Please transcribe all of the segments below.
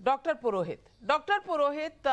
Doctor पुरोहित,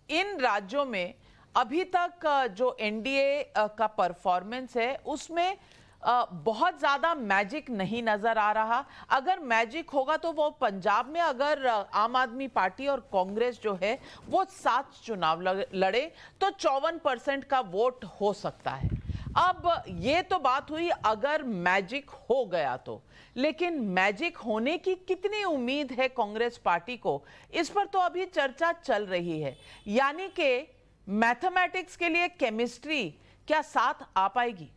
इन राज्यों में अभी तक जो एनडीए का परफॉर्मेंस है उसमें बहुत ज्यादा मैजिक नहीं नजर आ रहा। अगर मैजिक होगा तो वो पंजाब में, अगर आम आदमी पार्टी और कांग्रेस जो है वो साथ चुनाव लड़े तो 54% का वोट हो सकता है। अब ये तो बात हुई अगर मैजिक हो गया तो, लेकिन मैजिक होने की कितनी उम्मीद है कांग्रेस पार्टी को, इस पर तो अभी चर्चा चल रही है। यानी कि मैथमेटिक्स के लिए केमिस्ट्री क्या साथ आ पाएगी?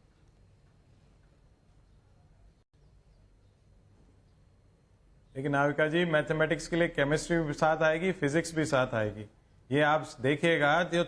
लेकिन नाविका जी, मैथमेटिक्स के लिए केमिस्ट्री भी साथ आएगी, फिजिक्स भी साथ आएगी। ये आप देखिएगा, जो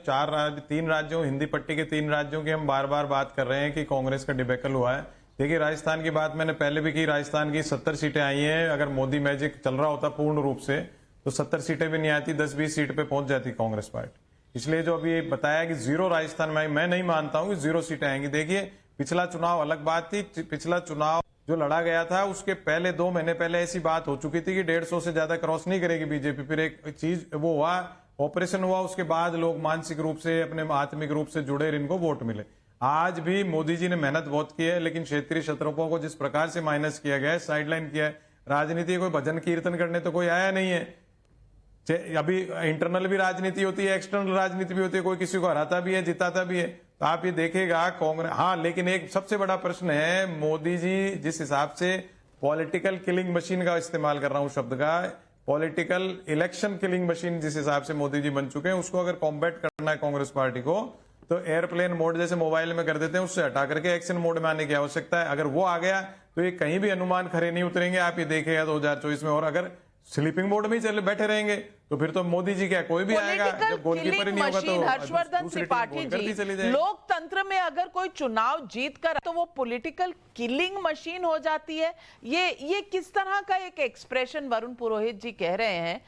तीन राज्यों, हिंदी पट्टी के 3 राज्यों की हम बार बार बात कर रहे हैं कि कांग्रेस का डिबेकल हुआ है। देखिए, राजस्थान की बात मैंने पहले भी की, राजस्थान की 70 सीटें आई हैं। अगर मोदी मैजिक चल रहा होता पूर्ण रूप से तो 70 सीटें भी नहीं आती, 10-20 सीट पे पहुंच जाती कांग्रेस पार्टी। इसलिए जो अभी बताया कि 0 राजस्थान में, मैं नहीं मानता हूं कि 0 सीटें आएंगी। देखिए, पिछला चुनाव अलग बात थी। पिछला चुनाव जो लड़ा गया था उसके पहले 2 महीने पहले ऐसी बात हो चुकी थी कि 150 से ज्यादा क्रॉस नहीं करेगी बीजेपी। फिर एक चीज वो हुआ, ऑपरेशन हुआ, उसके बाद लोग मानसिक रूप से, अपने आत्मिक रूप से जुड़े, इनको वोट मिले। आज भी मोदी जी ने मेहनत बहुत की है, लेकिन क्षेत्रीय क्षेत्रों को जिस प्रकार से माइनस किया गया है, साइडलाइन किया है। राजनीति कोई भजन कीर्तन करने तो कोई आया नहीं है। अभी इंटरनल भी राजनीति होती है, एक्सटर्नल राजनीति भी होती है, कोई किसी को हराता भी है, जिताता भी है। तो आप ये देखेगा कांग्रेस, हाँ, लेकिन एक सबसे बड़ा प्रश्न है, मोदी जी जिस हिसाब से पॉलिटिकल किलिंग मशीन का इस्तेमाल कर रहा हूं शब्द का, पॉलिटिकल इलेक्शन किलिंग मशीन जिस हिसाब से मोदी जी बन चुके हैं, उसको अगर कॉम्बैट करना है कांग्रेस पार्टी को, तो एयरप्लेन मोड जैसे मोबाइल में कर देते हैं, उससे हटा करके एक्शन मोड में आने की आवश्यकता है। अगर वो आ गया तो ये कहीं भी अनुमान खरे नहीं उतरेंगे। आप ये देखेगा 2024 में। और अगर स्लीपिंग मोड में ही चले बैठे रहेंगे तो फिर तो मोदी जी क्या, कोई भी आएगा, जब गोलकीपर ही नहीं होगा तो हर्षवर्धन त्रिपाठी जी, लोकतंत्र में अगर कोई चुनाव जीत कर तो वो पॉलिटिकल किलिंग मशीन हो जाती है। ये किस तरह का एक एक्सप्रेशन वरुण पुरोहित जी कह रहे हैं,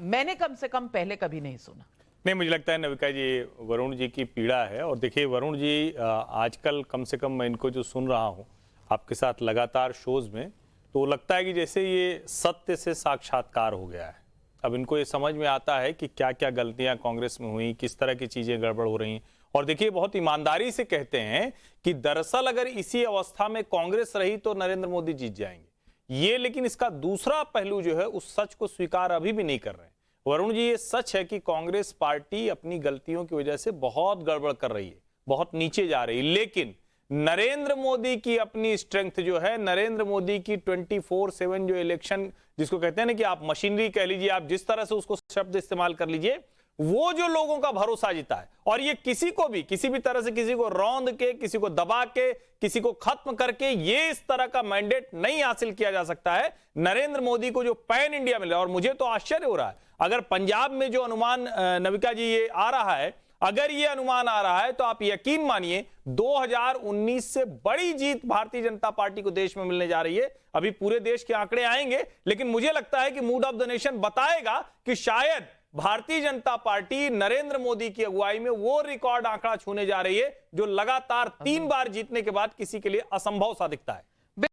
मैंने कम से कम पहले कभी नहीं सुना। नहीं, मुझे लगता है नविका जी, वरुण जी की पीड़ा है। और देखिए वरुण जी, आजकल कम से कम मैं इनको जो सुन रहा हूँ आपके साथ लगातार शोज में, तो लगता है कि जैसे ये सत्य से साक्षात्कार हो गया है। अब इनको ये समझ में आता है कि क्या क्या गलतियां कांग्रेस में हुई, किस तरह की चीजें गड़बड़ हो रही। और देखिए, बहुत ईमानदारी से कहते हैं कि दरअसल अगर इसी अवस्था में कांग्रेस रही तो नरेंद्र मोदी जीत जाएंगे। ये लेकिन इसका दूसरा पहलू जो है, उस सच को स्वीकार अभी भी नहीं कर रहे हैं वरुण जी। ये सच है कि कांग्रेस पार्टी अपनी गलतियों की वजह से बहुत गड़बड़ कर रही है, बहुत नीचे जा रही है। लेकिन नरेंद्र मोदी की अपनी स्ट्रेंथ जो है, नरेंद्र मोदी की 24/7 जो इलेक्शन जिसको कहते हैं ना, कि आप मशीनरी कह लीजिए, आप जिस तरह से उसको शब्द इस्तेमाल कर लीजिए, वो जो लोगों का भरोसा जीता है। और ये किसी को भी किसी भी तरह से, किसी को रौंद के, किसी को दबा के, किसी को खत्म करके ये इस तरह का मैंडेट नहीं हासिल किया जा सकता है। नरेंद्र मोदी को जो पैन इंडिया मिला, और मुझे तो आश्चर्य हो रहा है, अगर पंजाब में जो अनुमान नविका जी ये आ रहा है, अगर ये अनुमान आ रहा है तो आप यकीन मानिए 2019 से बड़ी जीत भारतीय जनता पार्टी को देश में मिलने जा रही है। अभी पूरे देश के आंकड़े आएंगे, लेकिन मुझे लगता है कि मूड ऑफ द नेशन बताएगा कि शायद भारतीय जनता पार्टी नरेंद्र मोदी की अगुवाई में वो रिकॉर्ड आंकड़ा छूने जा रही है जो लगातार 3 बार जीतने के बाद किसी के लिए असंभव सा दिखता है।